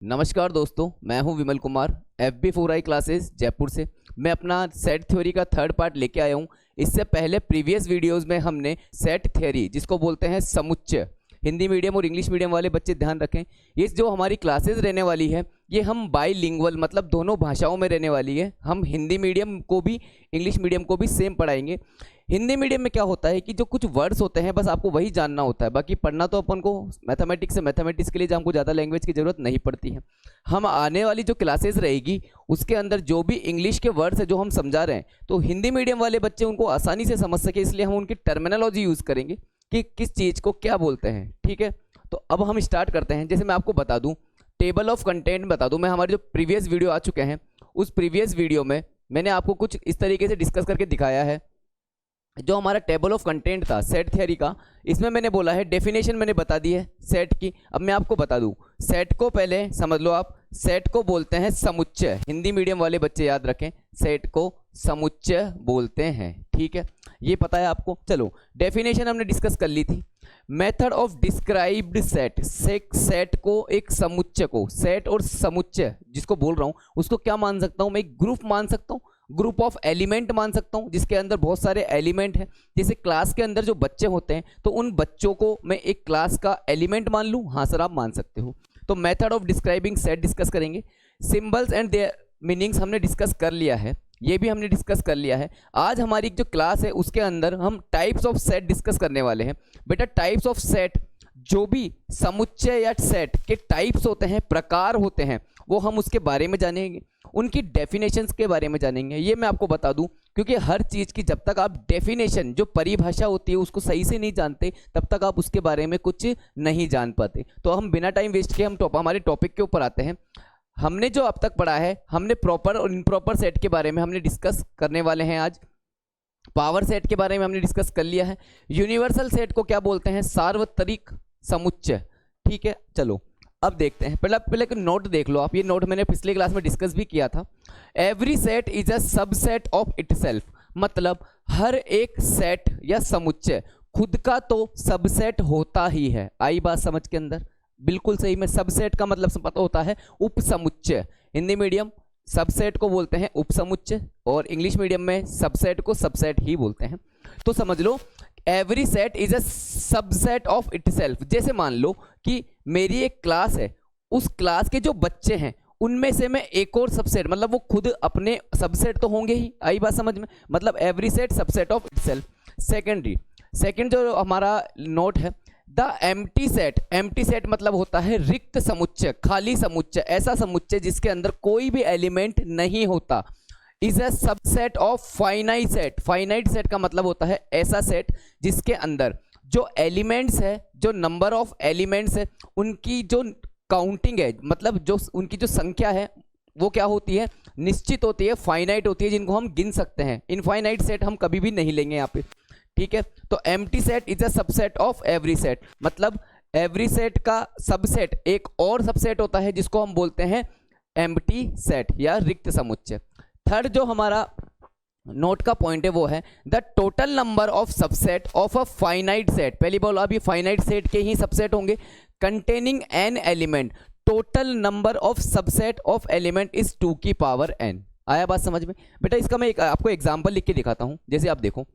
नमस्कार दोस्तों, मैं हूं विमल कुमार FB4I क्लासेस जयपुर से। मैं अपना सेट थ्योरी का थर्ड पार्ट लेके आया हूं। इससे पहले प्रीवियस वीडियोस में हमने सेट थ्योरी, जिसको बोलते हैं समुच्चय, हिंदी मीडियम और इंग्लिश मीडियम वाले बच्चे ध्यान रखें, ये जो हमारी क्लासेस रहने वाली है ये हम बाईलिंगुअल मतलब दोनों भाषाओं में रहने वाली है। हम हिंदी मीडियम को भी इंग्लिश मीडियम को भी सेम पढ़ाएंगे। हिंदी मीडियम में क्या होता है कि जो कुछ वर्ड्स होते हैं बस आपको वही जानना होता है, बाकी पढ़ना तो अपन को मैथमेटिक्स से, मैथमेटिक्स के लिए हमको ज़्यादा लैंग्वेज की ज़रूरत नहीं पड़ती है। हम आने वाली जो क्लासेस रहेगी उसके अंदर जो भी इंग्लिश के वर्ड्स है जो हम समझा रहे हैं, तो हिंदी मीडियम वाले बच्चे उनको आसानी से समझ सके, इसलिए हम उनकी टर्मिनोलॉजी यूज़ करेंगे कि किस चीज़ को क्या बोलते हैं। ठीक है, तो अब हम स्टार्ट करते हैं। जैसे मैं आपको बता दूं, टेबल ऑफ कंटेंट बता दूं, मैं हमारे जो प्रीवियस वीडियो आ चुके हैं उस प्रीवियस वीडियो में मैंने आपको कुछ इस तरीके से डिस्कस करके दिखाया है। जो हमारा टेबल ऑफ कंटेंट था सेट थ्योरी का, इसमें मैंने बोला है डेफिनेशन मैंने बता दी है सेट की। अब मैं आपको बता दूं, सेट को पहले समझ लो आप, सेट को बोलते हैं समुच्चय। हिंदी मीडियम वाले बच्चे याद रखें, सेट को समुच्चय बोलते हैं। ठीक है, ये पता है आपको। चलो, डेफिनेशन हमने डिस्कस कर ली थी। Method of described set, set को, एक समुच्चय को, सेट और समुच्चय जिसको बोल रहा हूं उसको क्या मान सकता हूं मैं? एक ग्रुप मान सकता हूं, ग्रुप ऑफ एलिमेंट मान सकता हूं जिसके अंदर बहुत सारे एलिमेंट हैं। जैसे क्लास के अंदर जो बच्चे होते हैं तो उन बच्चों को मैं एक क्लास का एलिमेंट मान लूं। हाँ सर, आप मान सकते हो। तो method of describing set discuss करेंगे। सिंबल्स एंड देयर मीनिंग्स हमने डिस्कस कर लिया है, ये भी हमने डिस्कस कर लिया है। आज हमारी जो क्लास है उसके अंदर हम टाइप्स ऑफ सेट डिस्कस करने वाले हैं। बेटा, टाइप्स ऑफ सेट, जो भी समुच्चय या सेट के टाइप्स होते हैं, प्रकार होते हैं, वो हम उसके बारे में जानेंगे, उनकी डेफिनेशंस के बारे में जानेंगे। ये मैं आपको बता दूं, क्योंकि हर चीज़ की जब तक आप डेफिनेशन, जो परिभाषा होती है, उसको सही से नहीं जानते तब तक आप उसके बारे में कुछ नहीं जान पाते। तो हम बिना टाइम वेस्ट किए हम हमारे टॉपिक के ऊपर आते हैं। हमने जो अब तक पढ़ा है, हमने प्रॉपर और इम्प्रॉपर सेट के बारे में हमने डिस्कस करने वाले हैं आज। पावर सेट के बारे में हमने डिस्कस कर लिया है। यूनिवर्सल सेट को क्या बोलते हैं? सार्वत्रिक समुच्चय। ठीक है, चलो अब देखते हैं। पहले एक नोट देख लो आप, ये नोट मैंने पिछले क्लास में डिस्कस भी किया था। Every set is a subset of itself, मतलब हर एक सेट या समुच्चय खुद का तो सबसेट होता ही है। आई बात समझ के अंदर? बिल्कुल सही में। सबसेट का मतलब पता होता है उपसमुच्चय। हिंदी मीडियम सबसेट को बोलते हैं उपसमुच्चय और इंग्लिश मीडियम में सबसेट को सबसेट ही बोलते हैं। तो समझ लो, every set is a subset of itself. जैसे मान लो कि मेरी एक क्लास है, उस क्लास के जो बच्चे हैं उनमें से मैं एक और सबसेट, मतलब वो खुद अपने सबसेट तो होंगे ही। आई बात समझ में? मतलब every set subset of itself. Second जो हमारा नोट है, the empty set. Empty set मतलब होता है रिक्त समुच्चय, खाली समुच्चय, ऐसा समुच्चय जिसके अंदर कोई भी एलिमेंट नहीं होता। Is a subset of finite set. Finite set का मतलब होता है ऐसा सेट जिसके अंदर जो एलिमेंट्स है, जो नंबर ऑफ एलिमेंट्स है, उनकी जो काउंटिंग है, मतलब जो उनकी जो संख्या है वो क्या होती है? निश्चित होती है, फाइनाइट होती है, जिनको हम गिन सकते हैं। इनफाइनाइट सेट हम कभी भी नहीं लेंगे यहाँ पे। ठीक है, तो empty set is a subset of every set, मतलब एवरी सेट का सबसेट एक और सबसेट होता है जिसको हम बोलते हैं एम्प्टी सेट या रिक्त समुच्चय। थर्ड जो हमारा नोट का पॉइंट है वो है the total number of subset of a finite set. पहली बार अब ये फाइनाइट सेट के ही सबसेट होंगे। Containing an element, total number of subset of element is 2 की पावर n। आया बात समझ में? बेटा, इसका मैं आपको एग्जांपल लिख के दिखाता हूं। जैसे आप देखो,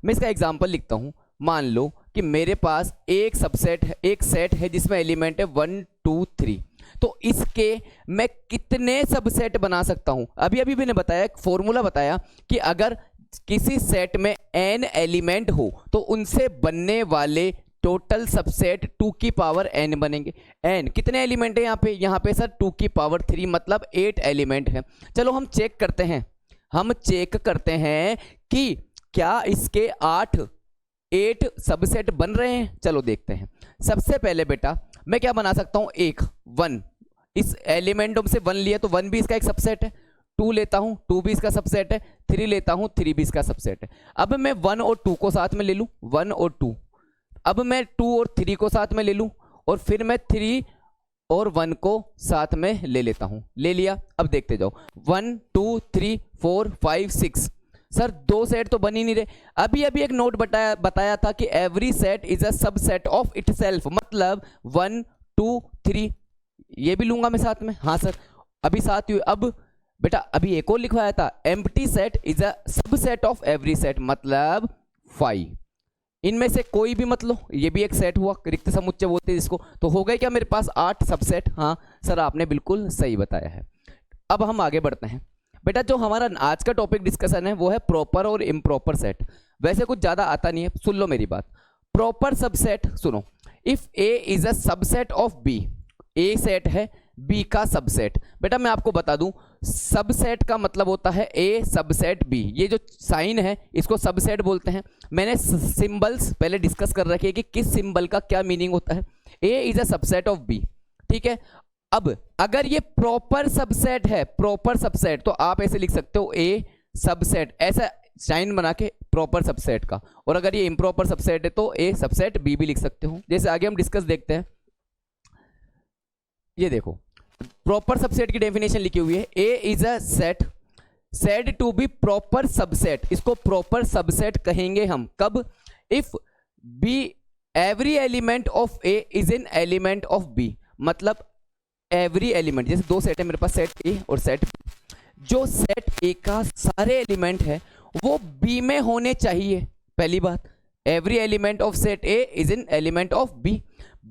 मैं इसका एग्जांपल लिखता हूं। मान लो कि मेरे पास एक सबसेट है, एक सेट है जिसमें एलिमेंट है 1 2 3। तो इसके मैं कितने सबसेट बना सकता हूं? अभी मैंने बताया, एक फॉर्मूला बताया कि अगर किसी सेट में n एलिमेंट हो तो उनसे बनने वाले टोटल सबसेट 2 की पावर n बनेंगे। n कितने एलिमेंट है यहाँ पे? यहाँ पे सर 2 की पावर 3, मतलब 8 एलिमेंट है। चलो हम चेक करते हैं कि क्या इसके 8 सबसेट बन रहे हैं। चलो देखते हैं। सबसे पहले बेटा मैं क्या बना सकता हूं? 1, इस एलिमेंटों से 1 लिया तो 1 भी इसका एक सबसेट है। 2 लेता हूं, 2 भी इसका सबसेट है। 3 लेता हूं, 3 भी इसका सबसेट है। अब मैं 1 और 2 को साथ में ले लूं, 1 और 2। अब मैं 2 और 3 को साथ में ले लूं और फिर मैं 3 और 1 को साथ में ले लेता हूं। ले लिया। अब देखते जाओ, 1 2 3 4 5 6। सर 2 सेट तो बन ही नहीं रहे। अभी एक नोट बताया था कि every set is a subset of itself, मतलब 1 2 3 ये भी लूंगा मैं साथ में, हाँ सर अभी साथ ही। अब बेटा अभी एक और लिखवाया था, empty set is a subset of every set, मतलब 5 इनमें से कोई भी मत लो, ये भी एक सेट हुआ, रिक्त समुच्चय बोलते हैं जिसको। तो हो गए क्या मेरे पास 8 सबसेट। हाँ सर आपने बिल्कुल सही बताया है। अब हम आगे बढ़ते हैं बेटा, जो हमारा आज का टॉपिक डिस्कशन है वो है प्रॉपर और इम्प्रॉपर सेट। वैसे कुछ ज्यादा आता नहीं है, सुन लो मेरी बात। प्रॉपर सबसेट सुनो, if A is a subset of B, A set है बी का सबसेट। बेटा मैं आपको बता दूं, सबसेट का मतलब होता है ए सबसेट बी। ये जो साइन है इसको सबसेट बोलते हैं। मैंने सिंबल्स पहले डिस्कस कर रखे हैं कि किस सिंबल का क्या मीनिंग होता है। A is a subset of B, ठीक है। अब अगर ये प्रॉपर सबसेट है, प्रॉपर सबसेट, तो आप ऐसे लिख सकते हो ए सबसेट, ऐसा साइन बना के प्रॉपर सबसेट का। और अगर ये इम्प्रॉपर सबसेट है तो ए सबसेट बी भी लिख सकते हो। जैसे आगे हम डिस्कस देखते हैं, ये देखो प्रॉपर सबसेट की डेफिनेशन लिखी हुई है, A is a set said to be proper subset. इसको प्रॉपर सबसेट कहेंगे हम कब, if B every element of A is an element of B. मतलब एवरी एलिमेंट, जैसे दो सेट है मेरे पास, सेट ए और सेट बी, जो सेट ए का सारे एलिमेंट है वो बी में होने चाहिए। पहली बात, every element of set A is an element of B,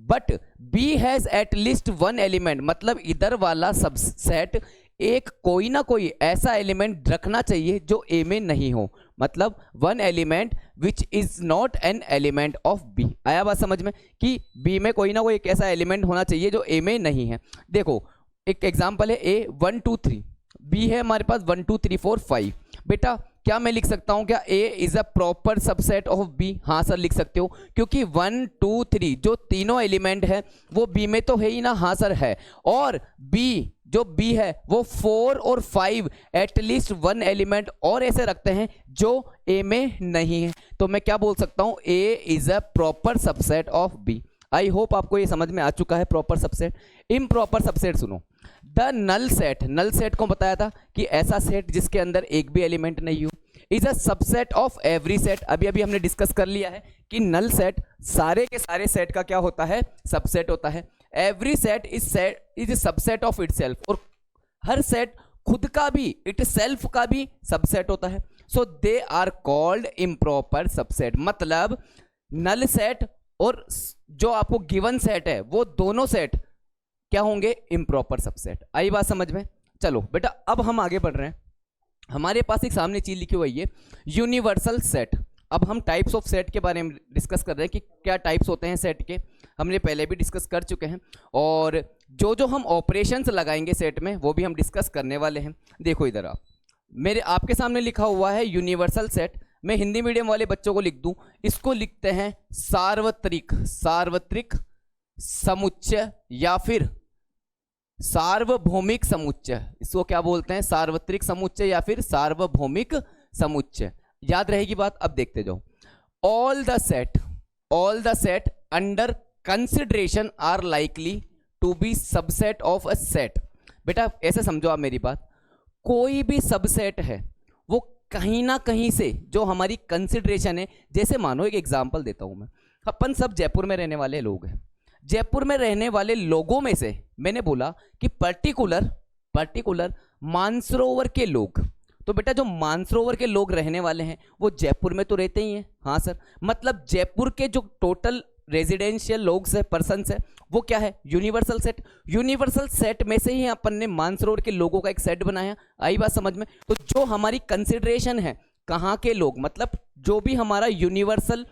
but B has at least one element. मतलब इधर वाला सबसेट एक कोई ना कोई ऐसा एलिमेंट रखना चाहिए जो ए में नहीं हो, मतलब one element which is not an element of B. आया बात समझ में कि बी में कोई ना कोई एक ऐसा एलिमेंट होना चाहिए जो ए में नहीं है। देखो एक एग्जांपल है ए 1 2 3, बी है हमारे पास 1 2 3 4 5। बेटा क्या मैं लिख सकता हूं क्या A is a proper subset of B? हाँ सर लिख सकते हो, क्योंकि 1 2 3 जो तीनों एलिमेंट है वो बी में तो है ही ना। हाँ सर है। और बी जो बी है वो 4 और 5 एटलीस्ट वन एलिमेंट और ऐसे रखते हैं जो ए में नहीं है। तो मैं क्या बोल सकता हूं, A is a proper subset of B. I hope आपको ये समझ में आ चुका है प्रॉपर सबसेट। इम्प्रॉपर सबसेट सुनो, the null set, null set को बताया था कि ऐसा सेट जिसके अंदर एक भी एलिमेंट नहीं हो, is a subset of every set. अभी अभी हमने डिस्कस कर लिया है कि नल सेट सारे के सारे सेट का क्या होता है, सबसेट होता है। Every set is subset of itself, और हर सेट खुद का भी, इटसेल्फ का भी सबसेट होता है। So they are called improper subset. मतलब नल सेट और जो आपको गिवन सेट है वो दोनों सेट क्या होंगे, इम्प्रॉपर सबसेट। आई बात समझ में? चलो बेटा अब हम आगे बढ़ रहे हैं। हमारे पास एक सामने चीज लिखी हुई है यूनिवर्सल सेट। अब हम टाइप्स ऑफ सेट के बारे में डिस्कस कर रहे हैं कि क्या टाइप्स होते हैं सेट के। हमने पहले भी डिस्कस कर चुके हैं, और जो जो हम ऑपरेशंस लगाएंगे सेट में वो भी हम डिस्कस करने वाले हैं। देखो इधर आप, मेरे आपके सामने लिखा हुआ है यूनिवर्सल सेट। मैं हिंदी मीडियम वाले बच्चों को लिख दूं, इसको लिखते हैं सार्वत्रिक, सार्वत्रिक समुच्चय या फिर सार्वभौमिक समुच्चय। इसको क्या बोलते हैं, सार्वत्रिक समुच्चय या फिर सार्वभौमिक समुच्चय। याद रहेगी बात। अब देखते जाओ, all the set under consideration are likely to be subset of a set. बेटा ऐसे समझो आप मेरी बात, कोई भी सबसेट है वो कहीं ना कहीं से जो हमारी कंसिडरेशन है, जैसे मानो एक एग्जांपल देता हूं मैं, अपन सब जयपुर में रहने वाले लोग हैं। जयपुर में रहने वाले लोगों में से मैंने बोला कि पर्टिकुलर मानसरोवर के लोग, तो बेटा जो मानसरोवर के लोग रहने वाले हैं वो जयपुर में तो रहते ही हैं। हाँ सर, मतलब जयपुर के जो टोटल रेजिडेंशियल लोग है, पर्सन्स है, वो क्या है, यूनिवर्सल सेट। यूनिवर्सल सेट में से ही अपन ने मानसरोवर के लोगों का एक सेट बनाया। आई बात समझ में? तो जो हमारी कंसिडरेशन है कहाँ के लोग, मतलब जो भी हमारा यूनिवर्सल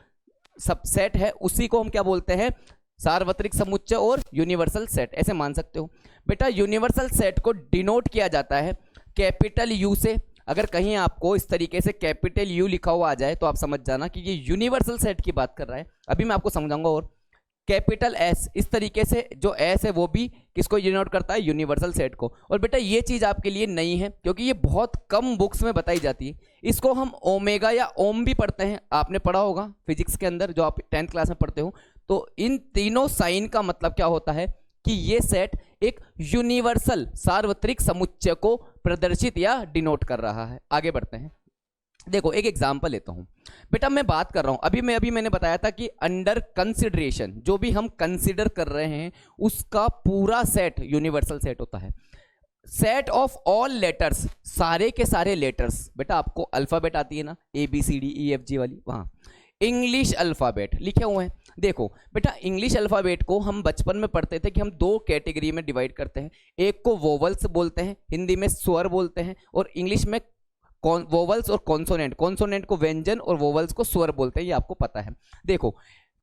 सबसेट है उसी को हम क्या बोलते हैं, सार्वत्रिक समुच्चय और यूनिवर्सल सेट, ऐसे मान सकते हो। बेटा यूनिवर्सल सेट को डिनोट किया जाता है कैपिटल यू से। अगर कहीं आपको इस तरीके से कैपिटल यू लिखा हुआ आ जाए तो आप समझ जाना कि ये यूनिवर्सल सेट की बात कर रहा है। अभी मैं आपको समझाऊंगा। और कैपिटल एस, इस तरीके से जो एस है वो भी किसको डिनोट करता है, यूनिवर्सल सेट को। और बेटा ये चीज आपके लिए नई है क्योंकि ये बहुत कम बुक्स में बताई जाती है। इसको हम ओमेगा या ओम भी पढ़ते हैं, आपने पढ़ा होगा फिजिक्स के अंदर, जो आप 10th क्लास में पढ़ते हो। तो इन तीनों साइन का मतलब क्या होता है कि ये सेट एक यूनिवर्सल सार्वत्रिक समुच्चय को प्रदर्शित या डिनोट कर रहा है। आगे बढ़ते हैं। देखो एक एग्जांपल लेता हूं बेटा, मैं बात कर रहा हूं अभी मैंने बताया था कि अंडर कंसिडरेशन जो भी हम कंसिडर कर रहे हैं उसका पूरा सेट यूनिवर्सल सेट होता है। सेट ऑफ ऑल लेटर्स, सारे के सारे लेटर्स, बेटा आपको अल्फाबेट आती है ना, ABCDEFG वाली, वहां इंग्लिश अल्फाबेट लिखे हुए हैं। देखो बेटा इंग्लिश अल्फाबेट को हम बचपन में पढ़ते थे कि हम दो कैटेगरी में डिवाइड करते हैं, एक को वोवल्स बोलते हैं, हिंदी में स्वर बोलते हैं, और इंग्लिश में वोवल्स और कॉन्सोनेंट, कॉन्सोनेंट को व्यंजन और वोवल्स को स्वर बोलते हैं, ये आपको पता है। देखो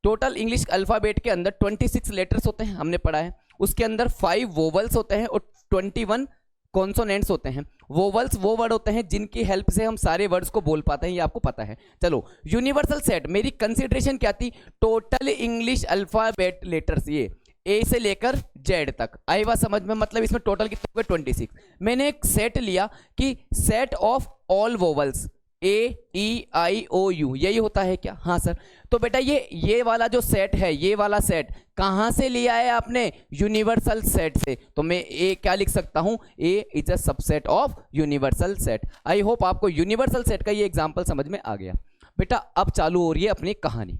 टोटल इंग्लिश अल्फाबेट के अंदर 26 लेटर्स होते हैं, हमने पढ़ा है, उसके अंदर 5 वोवल्स होते हैं और 21 कॉन्सोनेंट्स होते हैं। वोवल्स वो वर्ड होते हैं जिनकी हेल्प से हम सारे वर्ड्स को बोल पाते हैं, ये आपको पता है। चलो यूनिवर्सल सेट, मेरी कंसिडरेशन क्या थी, टोटल इंग्लिश अल्फाबेट लेटर्स, ये ए से लेकर जेड तक, आई बात समझ में, मतलब इसमें टोटल कितने हो गए 26। मैंने एक सेट लिया कि set of all vowels, AEIOU, यही होता है क्या? हाँ सर। तो बेटा ये वाला जो सेट है, ये वाला सेट कहां से लिया है आपने? यूनिवर्सल सेट से। तो मैं ए क्या लिख सकता हूं, A is a subset of universal set. I hope आपको यूनिवर्सल सेट का ये एग्जांपल समझ में आ गया। बेटा अब चालू हो रही है अपनी कहानी।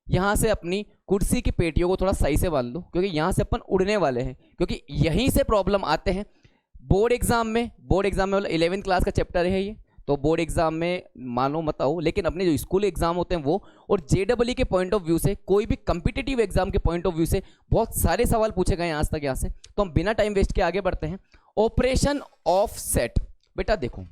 यहां से अपनी कुर्सी की पेटियों को थोड़ा सही से बांध लो, क्योंकि यहां से अपन उड़ने वाले हैं, क्योंकि यहीं से प्रॉब्लम आते हैं बोर्ड एग्जाम में। बोर्ड एग्जाम में 11th क्लास का चैप्टर है ये, तो बोर्ड एग्जाम में मानो मत आओ, लेकिन अपने जो स्कूल एग्जाम होते हैं वो, और JEE के पॉइंट ऑफ व्यू से, कोई भी कंपिटिटिव एग्जाम के पॉइंट ऑफ व्यू से बहुत सारे सवाल पूछे गए हैं आज तक यहाँ से। तो हम बिना टाइम वेस्ट के आगे बढ़ते हैं। ऑपरेशन ऑफ सेट, बेटा देखो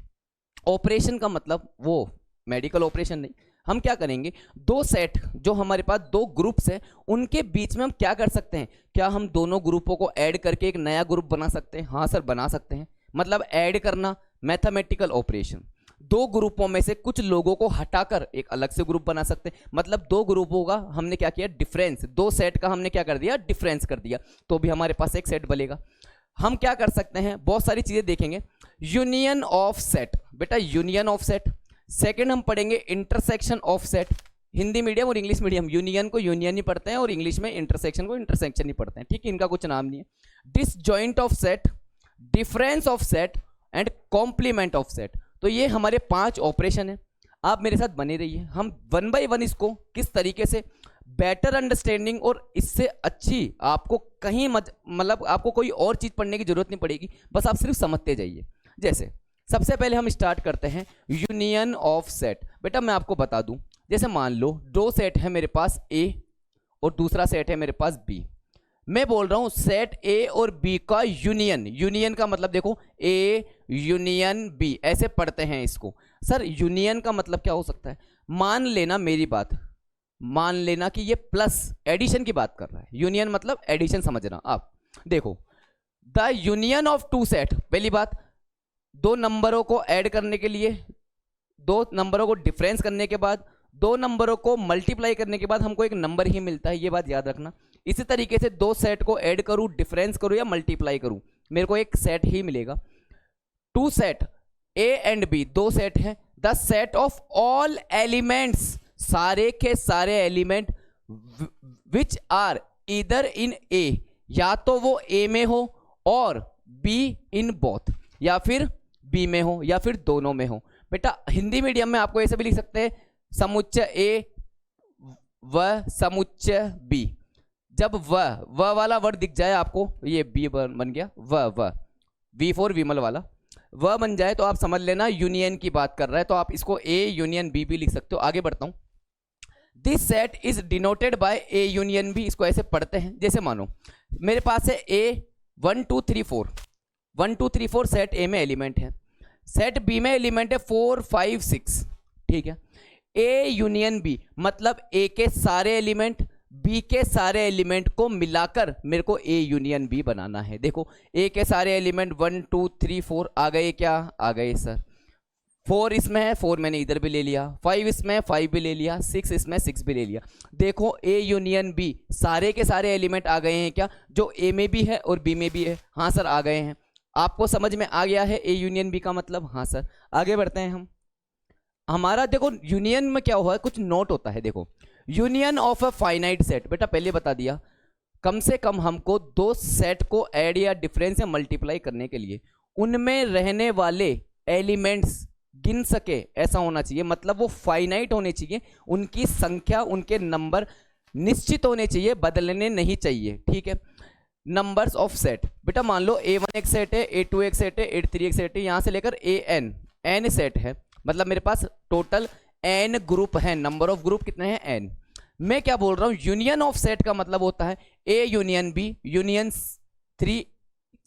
ऑपरेशन का मतलब वो मेडिकल ऑपरेशन नहीं, हम क्या करेंगे, दो सेट जो हमारे पास दो ग्रुप्स हैं उनके बीच में हम क्या कर सकते हैं, क्या हम दोनों ग्रुपों को ऐड करके एक नया ग्रुप बना सकते हैं? हाँ सर बना सकते हैं। मतलब ऐड करना, मैथमेटिकल ऑपरेशन। दो ग्रुपों में से कुछ लोगों को हटाकर एक अलग से ग्रुप बना सकते हैं, मतलब दो ग्रुपों का हमने क्या किया, डिफरेंस, दो सेट का हमने क्या कर दिया, डिफरेंस कर दिया, तो भी हमारे पास एक सेट बनेगा। हम क्या कर सकते हैं, बहुत सारी चीजें देखेंगे। यूनियन ऑफ सेट, बेटा यूनियन ऑफ सेट। सेकंड हम पढ़ेंगे intersection of set. Hindi medium और इंग्लिश मीडियम यूनियन को यूनियन ही पढ़ते हैं और इंग्लिश में इंटरसेक्शन को इंटरसेक्शन ही पढ़ते हैं, ठीक है, इनका कुछ नाम नहीं है। Disjoint of set, difference of set and complement of set. तो ये हमारे 5 ऑपरेशन है। आप मेरे साथ बने रहिए, हम वन बाय वन इसको किस तरीके से बेटर अंडरस्टैंडिंग, और इससे अच्छी आपको कहीं मतलब आपको कोई और चीज पढ़ने की जरूरत नहीं पड़ेगी, बस आप सिर्फ समझते जाइए। जैसे सबसे पहले हम स्टार्ट करते हैं यूनियन ऑफ सेट। बेटा मैं आपको बता दूं, जैसे मान लो दो सेट है मेरे पास A और दूसरा सेट है मेरे पास B। मैं बोल रहा हूं सेट A और B का यूनियन। यूनियन का मतलब देखो A यूनियन B, ऐसे पढ़ते हैं इसको। सर यूनियन का मतलब क्या हो सकता है? मान लेना मेरी बात, मान लेना कि ये प्लस एडिशन की बात कर रहा है। यूनियन मतलब एडिशन समझना। आप देखो the union of two set, पहली बात दो नंबरों को ऐड करने के लिए, दो नंबरों को डिफरेंस करने के बाद, दो नंबरों को मल्टीप्लाई करने के बाद हमको एक नंबर ही मिलता है, ये बात याद रखना। इसी तरीके से दो सेट को ऐड करूं, डिफरेंस करूं या मल्टीप्लाई करूं, मेरे को एक सेट ही मिलेगा। Two set A and B, दो सेट हैं। The set of all elements, सारे के सारे एलिमेंट विच आर इधर इन A, या तो वो A में हो और B इन बोथ, या फिर B में हो या फिर दोनों में हो। बेटा हिंदी मीडियम में आपको ऐसे भी लिख सकते हैं समुच्चय A व समुच्चय B। जब व वाला वर्ड दिख जाए आपको, ये B बन गया, व V फॉर विमल वाला व बन जाए तो आप समझ लेना यूनियन की बात कर रहा है। तो आप इसको A यूनियन B भी लिख सकते हो। आगे बढ़ता हूं, this set is denoted bye A union B। इसको ऐसे पढ़ते हैं, जैसे मानो मेरे पास है A 1 2 3 4, 1 2 3 4 सेट A में एलिमेंट है, सेट B में एलिमेंट है 4 5 6, ठीक है। A यूनियन B मतलब A के सारे एलिमेंट B के सारे एलिमेंट को मिलाकर मेरे को A यूनियन B बनाना है। देखो A के सारे एलिमेंट 1 2 3 4 आ गए, क्या आ गए सर? 4 इसमें है, 4 मैंने इधर भी ले लिया, 5 इसमें है, 5 भी ले लिया, 6 इसमें 6 भी ले लिया। देखो A यूनियन B सारे के सारे एलिमेंट आ गए हैं क्या, जो A में भी है और B में भी है? हाँ सर आ गए हैं। आपको समझ में आ गया है A यूनियन B का मतलब? हाँ सर। आगे बढ़ते हैं हम। हमारा देखो यूनियन में क्या हुआ है, कुछ नोट होता है। देखो union of a finite set, बेटा पहले बता दिया, कम से कम हमको दो सेट को ऐड या डिफरेंस या मल्टीप्लाई करने के लिए उनमें रहने वाले एलिमेंट्स गिन सके ऐसा होना चाहिए, मतलब वो फाइनाइट होने चाहिए, उनकी संख्या, उनके नंबर निश्चित होने चाहिए, बदलने नहीं चाहिए, ठीक है। नंबर्स ऑफ सेट, बेटा मान लो A1 एक सेट है, A2 एक सेट है, A3 एक सेट है, यहां से लेकर n सेट है, मतलब मेरे पास टोटल n ग्रुप है। नंबर ऑफ ग्रुप कितने हैं? n। मैं क्या बोल रहा हूं, यूनियन ऑफ सेट का मतलब होता है A यूनियन B यूनियन 3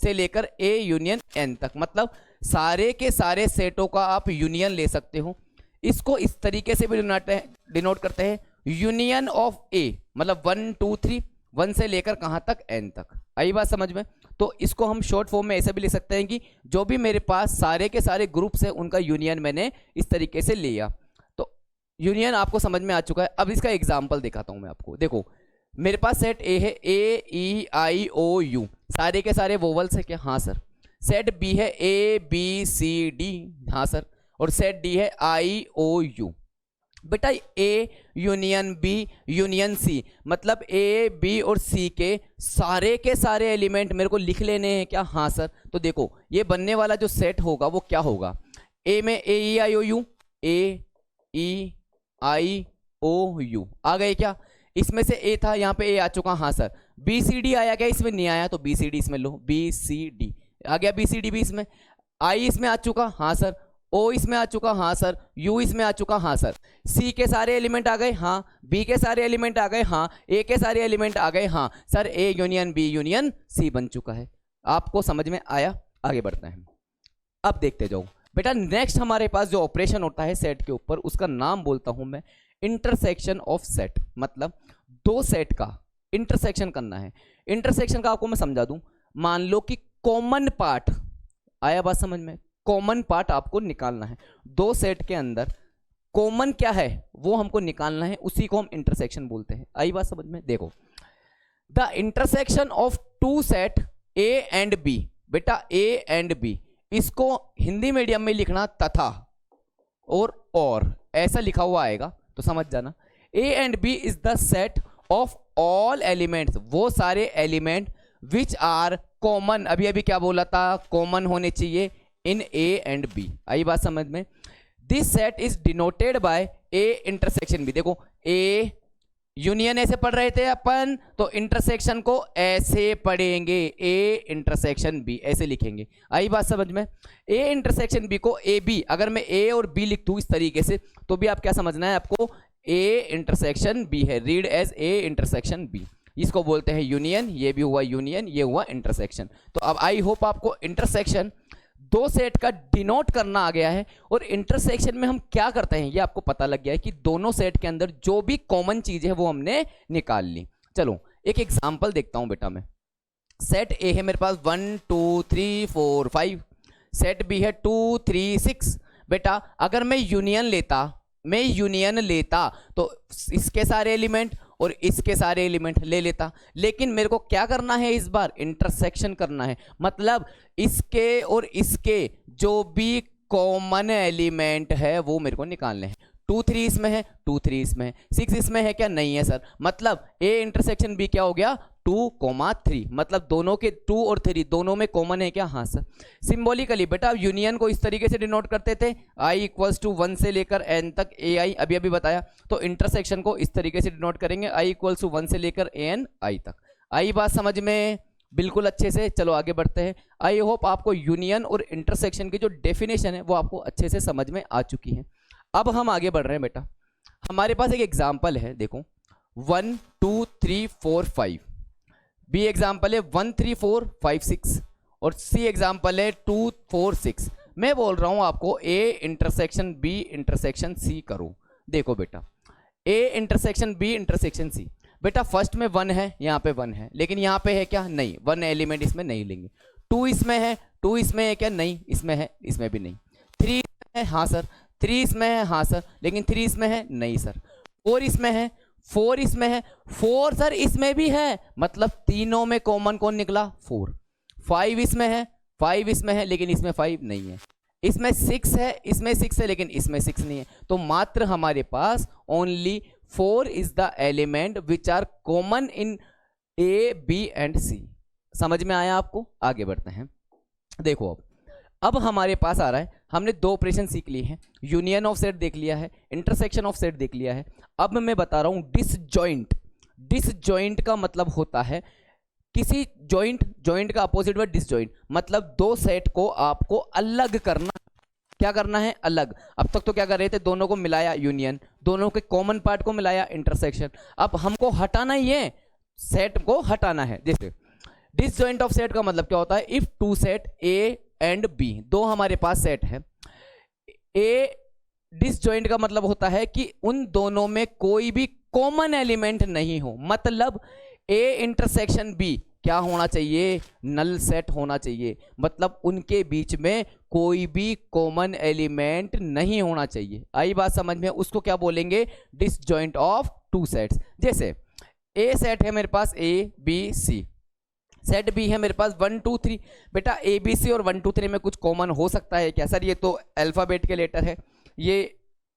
से लेकर A यूनियन n तक, मतलब सारे के सारे सेटों का आप यूनियन ले सकते हो। इसको इस तरीके से भी डिनोट करते हैं, यूनियन ऑफ A, मतलब 1 2 3, 1 से लेकर कहां तक? n तक। आई बात समझ में? तो इसको हम शॉर्ट फॉर्म में ऐसे भी लिख सकते हैं कि जो भी मेरे पास सारे के सारे ग्रुप्स है उनका यूनियन मैंने इस तरीके से लिया। तो यूनियन आपको समझ में आ चुका है। अब इसका एग्जाम्पल दिखाता हूं मैं आपको। देखो मेरे पास सेट ए है, ए ई आई ओ यू, सारे के सारे वोवल्स है क्या? हाँ सर। सेट बी है ए बी सी डी, हाँ सर। और सेट डी है आई ओ यू। बेटा A union B union C, मतलब ए बी और सी के सारे एलिमेंट मेरे को लिख लेने हैं क्या? हाँ सर। तो देखो ये बनने वाला जो सेट होगा वो क्या होगा? ए में ए ई आई O you, A E I O you आ गए क्या? इसमें से ए था, यहाँ पे ए आ चुका, हाँ सर। बी सी डी आया क्या? इसमें नहीं आया, तो बी सी डी इसमें लो, बी सी डी आ गया, बी सी डी भी इसमें। आई इसमें आ चुका, हाँ सर। ओ इसमें आ चुका, हाँ सर। यू इसमें आ चुका, हाँ सर। सी के सारे एलिमेंट आ गए, हाँ। बी के सारे एलिमेंट आ गए, हाँ। ए के सारे एलिमेंट आ गए, हाँ sir. A union B union C बन चुका है। आपको समझ में आया? आगे बढ़ते हैं। अब देखते जाओ बेटा, नेक्स्ट हमारे पास जो ऑपरेशन होता है सेट के ऊपर, उसका नाम बोलता हूं मैं इंटरसेक्शन ऑफ सेट। मतलब दो सेट का इंटरसेक्शन करना है। इंटरसेक्शन का आपको मैं समझा दूं। मान लो कि कॉमन पार्ट, आया बात समझ में? कॉमन पार्ट आपको निकालना है। दो सेट के अंदर कॉमन क्या है वो हमको निकालना है, उसी को हम इंटरसेक्शन बोलते हैं। आई बात समझ में? देखो, the intersection of two set A and B. बेटा ए एंड बी, इसको हिंदी मीडियम में लिखना तथा और ऐसा लिखा हुआ आएगा तो समझ जाना। A and B is the set of all elements, वो सारे एलिमेंट विच आर कॉमन। अभी अभी क्या बोला था? कॉमन होने चाहिए इन ए एंड बी। आई बात समझ में? This set is denoted by A intersection B. देखो ए यूनियन ऐसे पढ़ रहे थे अपन, तो इंटरसेक्शन को ऐसे पढ़ेंगे, ए इंटरसेक्शन बी ऐसे लिखेंगे। आई बात समझ में? ए इंटरसेक्शन बी को ए बी, अगर मैं ए और बी लिख दूं इस तरीके से, तो भी आप क्या समझना है आपको? ए इंटरसेक्शन बी है, read as A intersection B. इसको बोलते हैं यूनियन, ये भी हुआ यूनियन, ये हुआ इंटरसेक्शन। तो अब आई होप आपको इंटरसेक्शन दो सेट का डिनोट करना आ गया है। और इंटरसेक्शन में हम क्या करते हैं ये आपको पता लग गया है कि दोनों सेट के अंदर जो भी कॉमन चीज है वो हमने निकाल ली। चलो एक एग्जांपल देखता हूं बेटा मैं। सेट ए है मेरे पास 1 2 3 4 5, सेट बी है 2 3 6। बेटा अगर मैं यूनियन लेता तो इसके सारे एलिमेंट और इसके सारे एलिमेंट ले लेता, लेकिन मेरे को क्या करना है इस बार? इंटरसेक्शन करना है। मतलब इसके और इसके जो भी कॉमन एलिमेंट है वो मेरे को निकालने हैं। 2 3 इसमें है, 2 3 इसमें है, 6 इसमें है क्या? नहीं है सर। मतलब ए इंटरसेक्शन बी क्या हो गया? 2 3, मतलब दोनों के 2 और 3 दोनों में कॉमन है क्या? हाँ सर। सिंबॉलिकली बेटा यूनियन को इस तरीके से डिनोट करते थे, i इक्वल्स टू 1 से लेकर n तक ए आई, अभी अभी बताया। तो इंटरसेक्शन को इस तरीके से डिनोट करेंगे, i इक्वल्स टू 1 से लेकर an i तक। आई बात समझ में? बिल्कुल अच्छे से। चलो आगे बढ़ते हैं। आई होप आपको यूनियन और इंटरसेक्शन की जो डेफिनेशन है वो आपको अच्छे से समझ में आ चुकी है। अब हम आगे बढ़ रहे हैं बेटा। हमारे पास एक एग्जाम्पल है, देखो 1 2 3 4 5, बी एग्जाम्पल है 1 3 4 5 6, और सी एग्जाम्पल है 2 4 6। मैं बोल रहा हूं आपको A intersection B intersection C करो। देखो बेटा A intersection B intersection C, बेटा फर्स्ट में 1 है, यहाँ पे 1 है, लेकिन यहाँ पे है क्या? नहीं, 1 एलिमेंट इसमें नहीं लेंगे। 2 इसमें है, 2 इसमें है क्या? नहीं, इसमें है, इसमें भी नहीं। 3 है, हाँ सर। 3 इसमें है, हाँ सर, लेकिन 3 इसमें है, नहीं सर। 4 इसमें है, 4 इसमें है, 4 सर इसमें भी है, मतलब तीनों में कॉमन कौन निकला? 4। 5 इसमें है, 5 इसमें है, लेकिन इसमें 5 नहीं है। इसमें 6 है, इसमें 6 है, लेकिन इसमें 6 नहीं है। तो मात्र हमारे पास only 4 is the element which are common in A B and C. समझ में आया आपको? आगे बढ़ते हैं। देखो अब हमारे पास आ रहा है, हमने दो ऑपरेशन सीख लिए हैं, यूनियन ऑफ सेट देख लिया है, इंटरसेक्शन ऑफ सेट देख लिया है। अब मैं बता रहा हूं डिसजॉइंट। डिसजॉइंट का मतलब होता है किसी जॉइंट का अपोजिट वर्ड डिसजॉइंट, मतलब दो सेट को आपको अलग करना। क्या करना है? अलग। अब तक तो क्या कर रहे थे, दोनों को मिलाया यूनियन, दोनों के कॉमन पार्ट को मिलाया इंटरसेक्शन। अब हमको हटाना ही है, सेट को हटाना है। जैसे डिसजॉइंट ऑफ सेट का मतलब क्या होता है, if two set A and B, दो हमारे पास सेट है, ए डिसजॉइंट का मतलब होता है कि उन दोनों में कोई भी कॉमन एलिमेंट नहीं हो, मतलब ए इंटरसेक्शन बी क्या होना चाहिए, नल सेट होना चाहिए, मतलब उनके बीच में कोई भी कॉमन एलिमेंट नहीं होना चाहिए। आई बात समझ में? उसको क्या बोलेंगे, डिसजॉइंट ऑफ टू सेट्स। जैसे ए सेट है मेरे पास A B C, set B है मेरे पास 1 2 3। बेटा ए बी सी और 1 2 3 में कुछ कॉमन हो सकता है क्या? सर ये तो अल्फाबेट के लेटर है, ये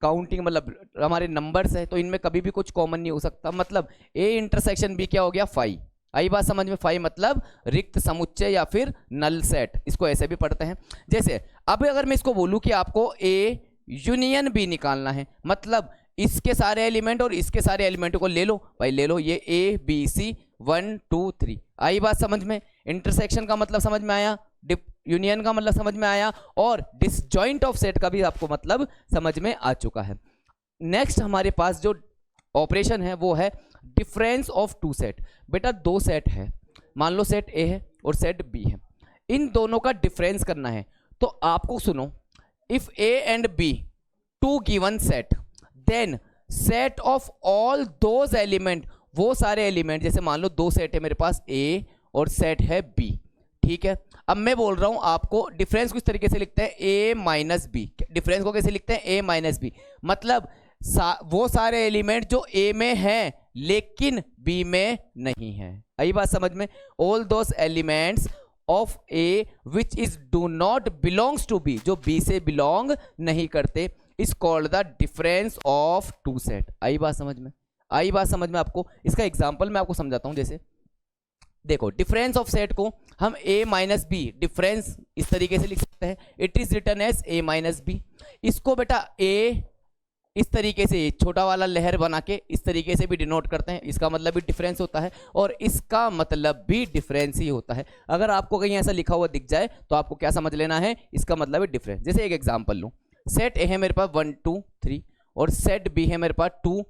काउंटिंग मतलब हमारे नंबर्स है, तो इनमें कभी भी कुछ कॉमन नहीं हो सकता। मतलब ए इंटरसेक्शन बी क्या हो गया, 5। आई बात समझ में? 5 मतलब रिक्त समुच्चय या फिर नल सेट, इसको ऐसे भी पढ़ते हैं। जैसे अब अगर मैं इसको बोलूं कि आपको ए यूनियन बी निकालना है, मतलब इसके सारे एलिमेंट और इसके सारे एलिमेंट को ले लो भाई, ले लो, ये ए बी सी 1 2 3। आई बात समझ में? इंटरसेक्शन का मतलब समझ में आया, यूनियन का मतलब समझ में आया, और डिसजॉइंट ऑफ सेट का भी आपको मतलब समझ में आ चुका है। नेक्स्ट हमारे पास जो ऑपरेशन है वो है डिफरेंस ऑफ टू सेट। बेटा दो सेट है, मान लो सेट ए है और सेट बी है, इन दोनों का डिफरेंस करना है। तो आपको सुनो, if A and B two given set, then set of all those element, वो सारे एलिमेंट, जैसे मान लो दो सेट है मेरे पास ए और सेट है बी, ठीक है। अब मैं बोल रहा हूं आपको डिफरेंस किस तरीके से लिखते हैं, ए माइनस बी। डिफरेंस को कैसे लिखते हैं, ए माइनस बी, मतलब वो सारे एलिमेंट जो ए में हैं लेकिन बी में नहीं है। आई बात समझ में? All those elements of A which is do not belongs to B, जो बी से बिलोंग नहीं करते, is called the difference of two set. आई बात समझ में? आई बात समझ में आपको? इसका एग्जांपल मैं आपको समझाता हूं। जैसे देखो, डिफरेंस ऑफ सेट को हम a माइनस बी डिफरेंस इस तरीके से लिख सकते हैं, it is written as a minus B. इसको बेटा a इस तरीके से छोटा वाला लहर बना के इस तरीके से भी डिनोट करते हैं, इसका मतलब भी डिफरेंस होता है और इसका मतलब भी डिफरेंस ही होता है। अगर आपको कहीं ऐसा लिखा हुआ दिख जाए तो आपको क्या समझ लेना है, इसका मतलब है डिफरेंस। जैसे एक एग्जांपल लूं, सेट ए है मेरे पास 1 2 3 और सेट बी है मेरे पास 2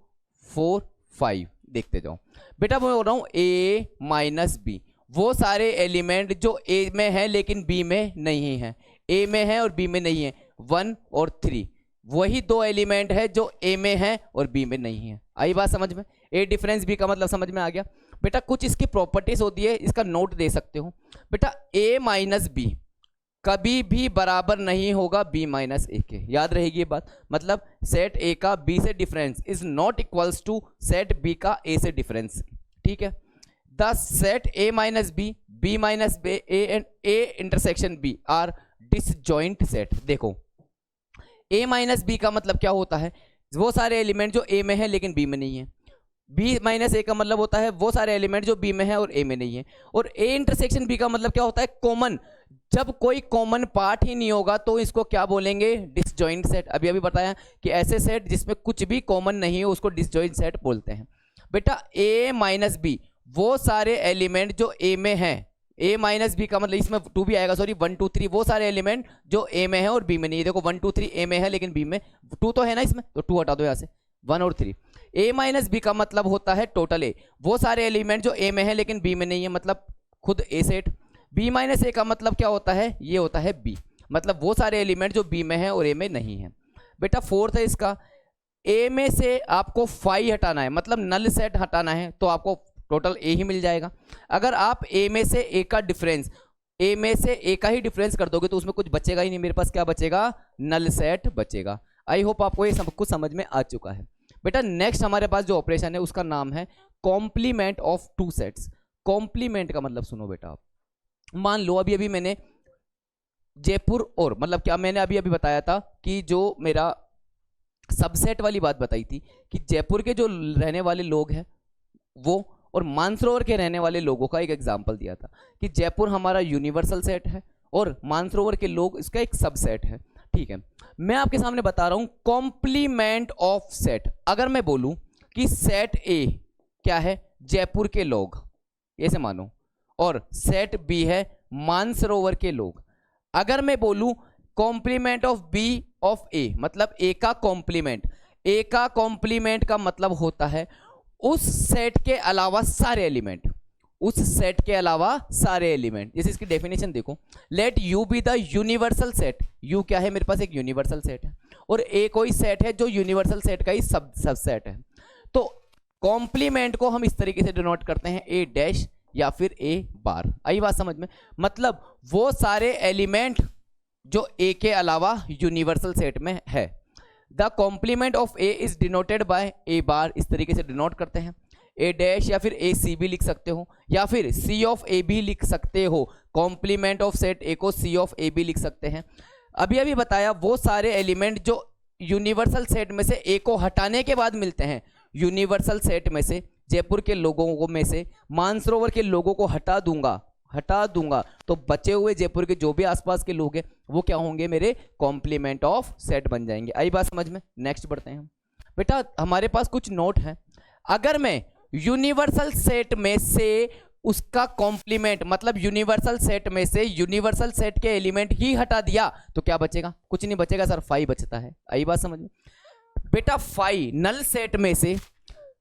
4 5। देखते जाओ बेटा, मैं बोल रहा हूं a माइनस बी, वो सारे एलिमेंट जो a में है लेकिन b में नहीं है, a में है और b में नहीं है, 1 और 3, वही दो एलिमेंट है जो a में है और b में नहीं है। आई बात समझ में? a डिफरेंस b का मतलब समझ में आ गया। बेटा कुछ इसकी प्रॉपर्टीज होती है, इसका नोट दे सकते हो। बेटा a माइनस बी कभी भी बराबर नहीं होगा b माइनस ए के, याद रहेगी ये बात। मतलब सेट a का b से difference is not equals to set b का a से डिफरेंस, ठीक है। The set a minus b minus a and a intersection b are disjoint set. देखो a माइनस b का मतलब क्या होता है, वो सारे एलिमेंट जो a में है लेकिन b में नहीं है। b माइनस a का मतलब होता है वो सारे एलिमेंट जो b में है और a में नहीं है। और a इंटरसेक्शन b का मतलब क्या होता है, कॉमन। जब कोई कॉमन पार्ट ही नहीं होगा तो इसको क्या बोलेंगे, डिसजॉइंट सेट। अभी अभी बताया कि ऐसे सेट जिसमें कुछ भी कॉमन नहीं हो उसको डिसजॉइंट सेट बोलते हैं। बेटा a माइनस बी, वो सारे एलिमेंट जो a में हैं, a माइनस बी का मतलब इसमें 2 भी आएगा, सॉरी 1 2 3, वो सारे एलिमेंट जो a में है और b में नहीं है। देखो 1 2 3 a में है लेकिन b में 2 तो है ना, इसमें तो 2 हटा दो यहाँ से, 1 और 3। a माइनस बी का मतलब होता है टोटल a, वो सारे एलिमेंट जो a में है लेकिन b में नहीं है, मतलब खुद a set. b minus a का मतलब क्या होता है, ये होता है b, मतलब वो सारे एलिमेंट जो b में है और a में नहीं है। बेटा फोर्थ है इसका, a में से आपको 5 हटाना है, मतलब नल सेट हटाना है, तो आपको टोटल a ही मिल जाएगा। अगर आप a में से a का डिफरेंस, a में से a का ही डिफरेंस कर दोगे तो उसमें कुछ बचेगा ही नहीं, मेरे पास क्या बचेगा, नल सेट बचेगा। आई होप आपको ये सब कुछ समझ में आ चुका है। बेटा नेक्स्ट हमारे पास जो ऑपरेशन है उसका नाम है complement of two sets. Complement का मतलब सुनो बेटा, आप मान लो अभी अभी मैंने जयपुर और मतलब क्या मैंने अभी अभी बताया था कि जो मेरा सबसेट वाली बात बताई थी कि जयपुर के जो रहने वाले लोग हैं वो और मानसरोवर के रहने वाले लोगों का एक एग्जाम्पल दिया था कि जयपुर हमारा यूनिवर्सल सेट है और मानसरोवर के लोग इसका एक सबसेट है, ठीक है, मैं आपके सामने बता रहा हूं कॉम्प्लीमेंट ऑफ सेट। अगर मैं बोलूं कि सेट ए क्या है, जयपुर के लोग, ऐसे मानो, और सेट बी है मानसरोवर के लोग। अगर मैं बोलूं कॉम्प्लीमेंट ऑफ बी ऑफ ए, मतलब ए का कॉम्प्लीमेंट, ए का कॉम्प्लीमेंट का मतलब होता है उस सेट के अलावा सारे एलिमेंट, उस सेट के अलावा सारे एलिमेंट। जैसे इसकी डेफिनेशन देखो, let you be the universal set. You क्या है, मेरे पास एक यूनिवर्सल सेट है, और ए कोई सेट है जो यूनिवर्सल सेट का ही सबसेट है। तो कॉम्प्लीमेंट को हम इस तरीके से डिनोट करते हैं ए डैश या फिर ए बार। आई बात समझ में? मतलब वो सारे एलिमेंट जो ए के अलावा यूनिवर्सल सेट में है। The complement of A is denoted by A bar, इस तरीके से डिनोट करते हैं। ए डैश या फिर ए सी भी लिख सकते हो, या फिर सी ऑफ ए भी लिख सकते हो। कॉम्प्लीमेंट ऑफ सेट ए को सी ऑफ ए भी लिख सकते हैं। अभी अभी बताया वो सारे एलिमेंट जो यूनिवर्सल सेट में से ए को हटाने के बाद मिलते हैं। यूनिवर्सल सेट में से जयपुर के लोगों को में से मानसरोवर के लोगों को हटा दूंगा तो बचे हुए जयपुर के जो भी आसपास के लोग हैं वो क्या होंगे, मेरे कॉम्प्लीमेंट ऑफ सेट बन जाएंगे। आई बात समझ में? नेक्स्ट बढ़ते हैं हम। बेटा हमारे पास कुछ नोट है। अगर मैं यूनिवर्सल सेट में से उसका कॉम्प्लीमेंट, मतलब यूनिवर्सल सेट में से यूनिवर्सल सेट के एलिमेंट ही हटा दिया तो क्या बचेगा? कुछ नहीं बचेगा सर, फाई बचता है। आई बात समझ में? बेटा फाई नल सेट में से,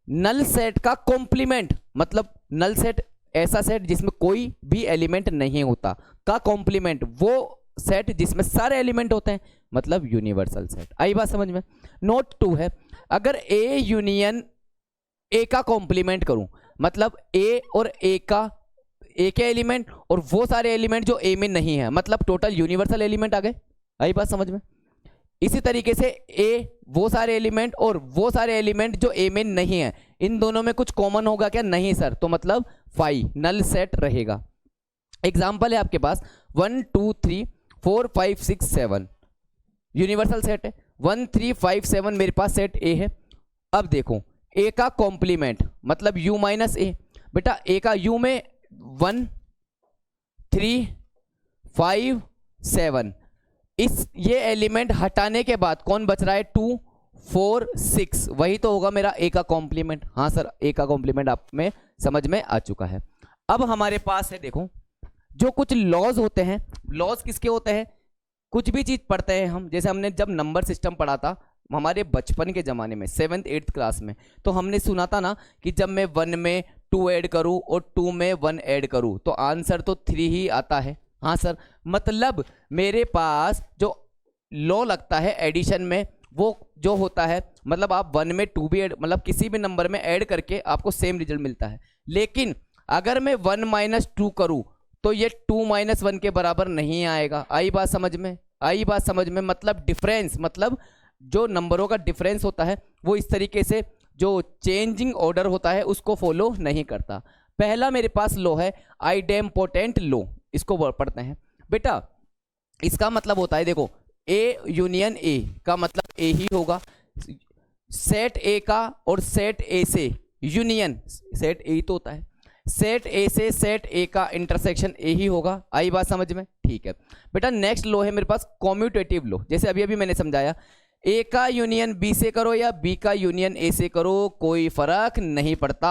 नल सेट का कॉम्प्लीमेंट, मतलब नल सेट ऐसा सेट जिसमें कोई भी एलिमेंट नहीं होता का कॉम्प्लीमेंट, वो सेट जिसमें सारे एलिमेंट होते हैं, मतलब यूनिवर्सल सेट। आई बात समझ में? नोट 2 है, अगर ए यूनियन ए का कॉम्प्लीमेंट करूं, मतलब ए और ए के एलिमेंट और वो सारे एलिमेंट जो ए में नहीं है, मतलब टोटल यूनिवर्सल एलिमेंट आ गए। आई बात समझ में? इसी तरीके से ए वो सारे एलिमेंट और वो सारे एलिमेंट जो ए में नहीं है, इन दोनों में कुछ कॉमन होगा क्या? नहीं सर, तो मतलब फाई नल सेट रहेगा। एग्जाम्पल है आपके पास 1 2 3 4 5 6 7 यूनिवर्सल सेट है। 1 3 5 7 मेरे पास सेट ए है। अब देखो ए का कॉम्प्लीमेंट मतलब u माइनस ए। बेटा ए का u में 1 3 5 7, इस ये एलिमेंट हटाने के बाद कौन बच रहा है? 2 4 6, वही तो होगा मेरा ए का कॉम्प्लीमेंट। हाँ सर, ए का कॉम्प्लीमेंट आप में समझ में आ चुका है। अब हमारे पास है, देखो जो कुछ लॉज होते हैं, लॉज किसके होते हैं? कुछ भी चीज पढ़ते हैं हम, जैसे हमने जब नंबर सिस्टम पढ़ा था हमारे बचपन के ज़माने में 7th 8th क्लास में, तो हमने सुना था ना कि जब मैं 1 में 2 ऐड करूं और 2 में 1 ऐड करूं तो आंसर तो 3 ही आता है। हाँ सर, मतलब मेरे पास जो लॉ लगता है एडिशन में वो जो होता है, मतलब आप 1 में 2 भी ऐड, मतलब किसी भी नंबर में ऐड करके आपको सेम रिजल्ट मिलता है। लेकिन अगर मैं 1 माइनस 2 करूं तो ये 2 माइनस 1 के बराबर नहीं आएगा। आई बात समझ में? आई बात समझ में? मतलब डिफरेंस, मतलब जो नंबरों का डिफरेंस होता है वो इस तरीके से जो चेंजिंग ऑर्डर होता है उसको फॉलो नहीं करता। पहला मेरे पास लो है आइडेम्पोटेंट लो, इसको पढ़ते हैं। बेटा इसका मतलब होता है, देखो ए यूनियन ए का मतलब ए ही होगा, सेट ए का और सेट ए से यूनियन, सेट ए तो होता है, सेट ए से सेट ए का इंटरसेक्शन ए ही होगा। आई बात समझ में? ठीक है बेटा, नेक्स्ट लो है मेरे पास कॉम्यूटेटिव लो। जैसे अभी अभी मैंने समझाया, ए का यूनियन बी से करो या बी का यूनियन ए से करो कोई फर्क नहीं पड़ता।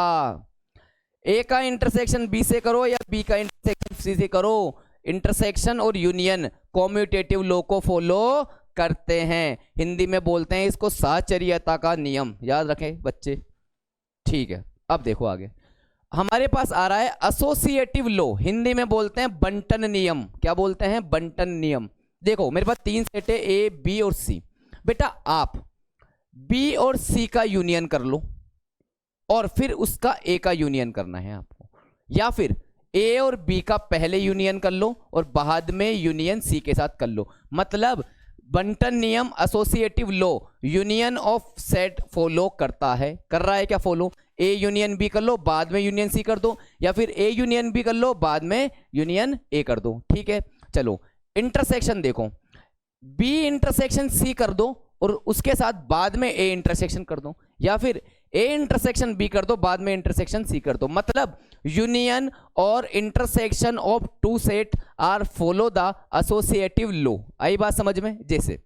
ए का इंटरसेक्शन बी से करो या बी का इंटरसेक्शन सी से करो, इंटरसेक्शन और यूनियन कॉम्यूटेटिव लॉ को फॉलो करते हैं। हिंदी में बोलते हैं इसको साहचर्यता का नियम, याद रखें बच्चे। ठीक है, अब देखो आगे हमारे पास आ रहा है एसोसिएटिव लॉ, हिंदी में बोलते हैं बंटन नियम। क्या बोलते हैं? बंटन नियम। देखो मेरे पास 3 सेट है, ए बी और सी। बेटा आप बी और सी का यूनियन कर लो और फिर उसका ए का यूनियन करना है आपको, या फिर ए और बी का पहले यूनियन कर लो और बाद में यूनियन सी के साथ कर लो। मतलब बंटन नियम associative law union of set follow करता है। कर रहा है क्या फॉलो? ए यूनियन बी कर लो बाद में यूनियन सी कर दो, या फिर ए यूनियन बी कर लो बाद में यूनियन ए कर दो। ठीक है, चलो इंटरसेक्शन देखो, बी इंटरसेक्शन सी कर दो और उसके साथ बाद में ए इंटरसेक्शन कर दो, या फिर ए इंटरसेक्शन बी कर दो बाद में इंटरसेक्शन सी कर दो। मतलब यूनियन और intersection of 2 set are follow the associative law. आई बात समझ में? जैसे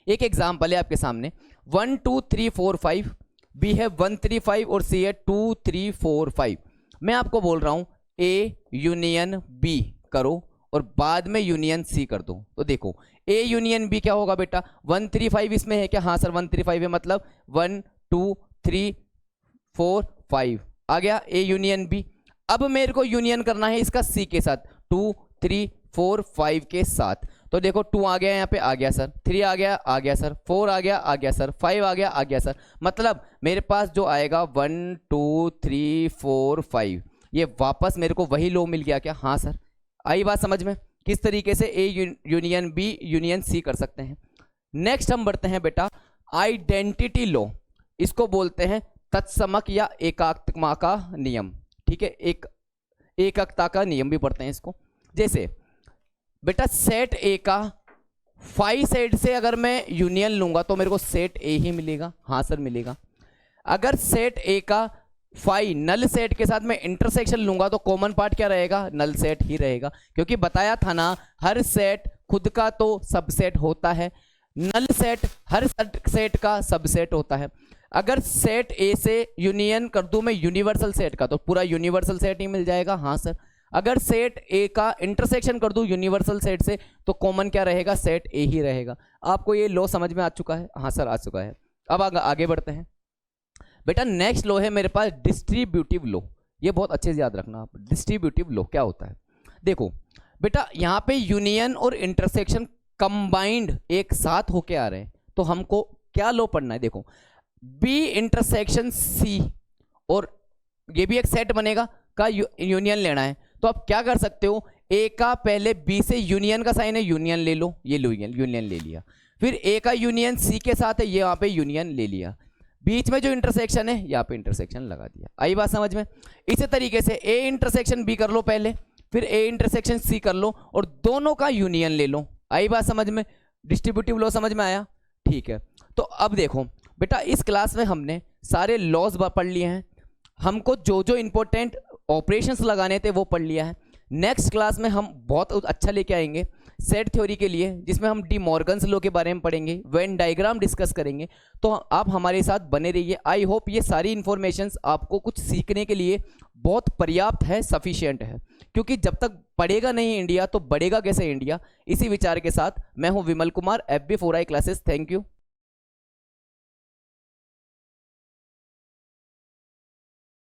एक एग्जाम्पल है आपके सामने, 1 2 3 4 5, बी है 1 3 5 और सी है 2 3 4 5। मैं आपको बोल रहा हूं ए यूनियन बी करो और बाद में यूनियन सी कर दो। तो देखो ए यूनियन बी क्या होगा बेटा, 1 3 5 इसमें है क्या, हाँ सर 1 3 5 है, मतलब 1 2 3 4 5 आ गया ए यूनियन बी। अब मेरे को यूनियन करना है इसका सी के साथ, 2 3 4 5 के साथ। तो देखो 2 आ गया, यहाँ पे आ गया सर, 3 आ गया सर, 4 आ गया सर, 5 आ गया सर। मतलब मेरे पास जो आएगा 1 2 3 4 5, ये वापस मेरे को वही लो मिल गया क्या, हाँ सर। आई बात समझ में, किस तरीके से A union B union C कर सकते हैं। नेक्स्ट हम बढ़ते हैं बेटा आइडेंटिटी लो, इसको बोलते हैं तत्समक या एकात्मकता का नियम। ठीक है, एककता का नियम भी पढ़ते हैं इसको। जैसे बेटा सेट ए का फाई सेट से अगर मैं यूनियन लूंगा तो मेरे को सेट ए ही मिलेगा, हाँ सर मिलेगा। अगर सेट ए का फाई नल सेट के साथ मैं इंटरसेक्शन लूंगा तो कॉमन पार्ट क्या रहेगा, नल सेट ही रहेगा, क्योंकि बताया था ना हर सेट खुद का तो सबसेट होता है, नल सेट हर सेट का सबसेट होता है। अगर सेट ए से यूनियन कर दूं मैं यूनिवर्सल सेट का तो पूरा यूनिवर्सल सेट ही मिल जाएगा, हाँ सर। अगर सेट ए का इंटरसेक्शन कर दूं यूनिवर्सल सेट से तो कॉमन क्या रहेगा, सेट ए ही रहेगा। आपको ये लॉ समझ में आ चुका है, हाँ सर आ चुका है। अब आगे बढ़ते हैं बेटा। नेक्स्ट लॉ है मेरे पास डिस्ट्रीब्यूटिव लॉ, ये बहुत अच्छे से याद रखना आप। डिस्ट्रीब्यूटिव लॉ क्या होता है, देखो बेटा यहाँ पे यूनियन और इंटरसेक्शन कंबाइंड एक साथ होके आ रहे हैं, तो हमको क्या लॉ पढ़ना है, देखो बी इंटरसेक्शन सी, और ये भी एक सेट बनेगा का यूनियन लेना है। तो आप क्या कर सकते हो, ए का पहले बी से यूनियन का साइन है, यूनियन ले लो, ये लो यूनियन ले लिया। फिर ए का यूनियन सी के साथ है, ये यहाँ पे यूनियन ले लिया। बीच में जो इंटरसेक्शन है यहाँ पे इंटरसेक्शन लगा दिया। आई बात समझ में। इसी तरीके से ए इंटरसेक्शन बी कर लो पहले, फिर ए इंटरसेक्शन सी कर लो और दोनों का यूनियन ले लो। आई बात समझ में, डिस्ट्रीब्यूटिव लॉ समझ में आया, ठीक है। तो अब देखो बेटा इस क्लास में हमने सारे लॉज पढ़ लिए हैं, हमको जो जो इंपॉर्टेंट ऑपरेशंस लगाने थे वो पढ़ लिया है। नेक्स्ट क्लास में हम बहुत अच्छा लेके आएंगे सेट थ्योरी के लिए, जिसमें हम डी मॉर्गन्स लॉ के बारे में पढ़ेंगे, वेन डायग्राम डिस्कस करेंगे। तो आप हमारे साथ बने रहिए। आई होप ये सारी इंफॉर्मेशंस आपको कुछ सीखने के लिए बहुत पर्याप्त है, सफिशिएंट है, क्योंकि जब तक पढ़ेगा नहीं इंडिया तो बढ़ेगा कैसे इंडिया। इसी विचार के साथ मैं हूं Vimal Kumar, FB4I classes. Thank you.